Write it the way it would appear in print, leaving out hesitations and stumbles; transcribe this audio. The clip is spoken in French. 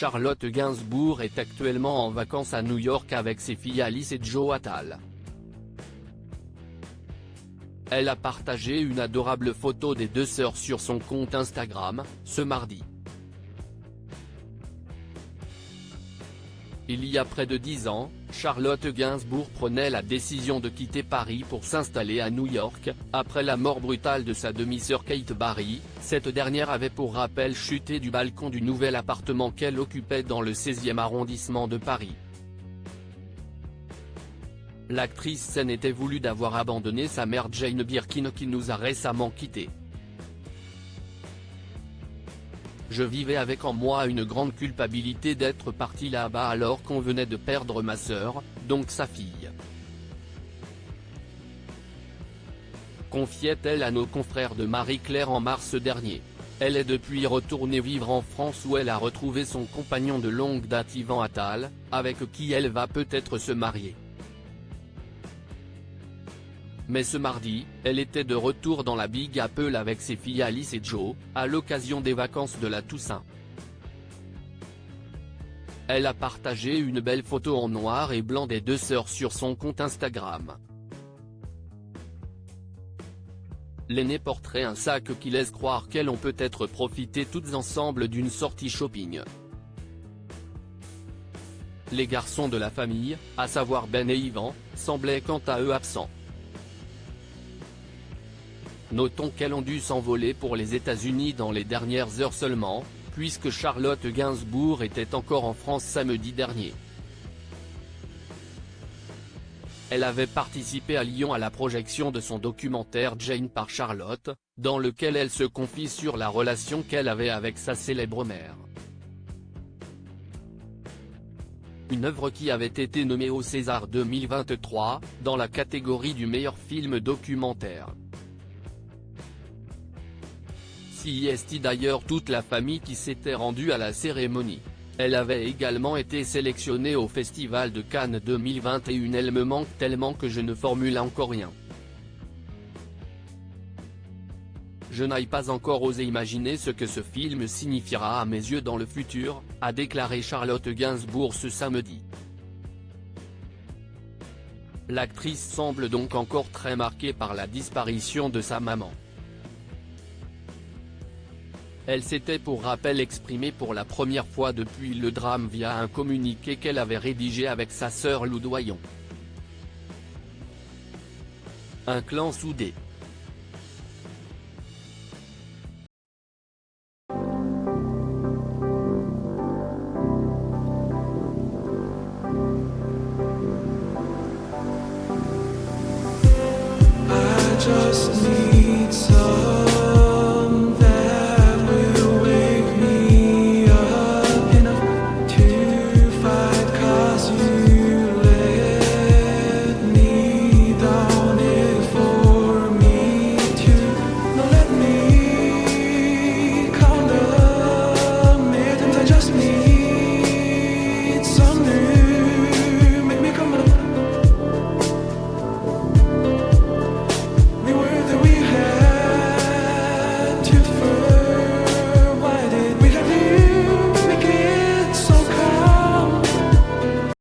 Charlotte Gainsbourg est actuellement en vacances à New York avec ses filles Alice et Joe Attal. Elle a partagé une adorable photo des deux sœurs sur son compte Instagram, ce mardi. Il y a près de 10 ans, Charlotte Gainsbourg prenait la décision de quitter Paris pour s'installer à New York, après la mort brutale de sa demi-sœur Kate Barry. Cette dernière avait pour rappel chuté du balcon du nouvel appartement qu'elle occupait dans le 16e arrondissement de Paris. L'actrice s'en était voulu d'avoir abandonné sa mère Jane Birkin qui nous a récemment quittés. Je vivais avec en moi une grande culpabilité d'être parti là-bas alors qu'on venait de perdre ma sœur, donc sa fille. Confiait-elle à nos confrères de Marie-Claire en mars dernier. Elle est depuis retournée vivre en France où elle a retrouvé son compagnon de longue date Yvan Attal, avec qui elle va peut-être se marier. Mais ce mardi, elle était de retour dans la Big Apple avec ses filles Alice et Joe, à l'occasion des vacances de la Toussaint. Elle a partagé une belle photo en noir et blanc des deux sœurs sur son compte Instagram. L'aînée porterait un sac qui laisse croire qu'elles ont peut-être profité toutes ensemble d'une sortie shopping. Les garçons de la famille, à savoir Ben et Yvan, semblaient quant à eux absents. Notons qu'elles ont dû s'envoler pour les États-Unis dans les dernières heures seulement, puisque Charlotte Gainsbourg était encore en France samedi dernier. Elle avait participé à Lyon à la projection de son documentaire Jane par Charlotte, dans lequel elle se confie sur la relation qu'elle avait avec sa célèbre mère. Une œuvre qui avait été nommée au César 2023, dans la catégorie du meilleur film documentaire. Si est d'ailleurs toute la famille qui s'était rendue à la cérémonie. Elle avait également été sélectionnée au Festival de Cannes 2021. Elle me manque tellement que je ne formule encore rien. Je n'ai pas encore osé imaginer ce que ce film signifiera à mes yeux dans le futur, a déclaré Charlotte Gainsbourg ce samedi. L'actrice semble donc encore très marquée par la disparition de sa maman. Elle s'était pour rappel exprimée pour la première fois depuis le drame via un communiqué qu'elle avait rédigé avec sa sœur Lou Doyon. Un clan soudé. I just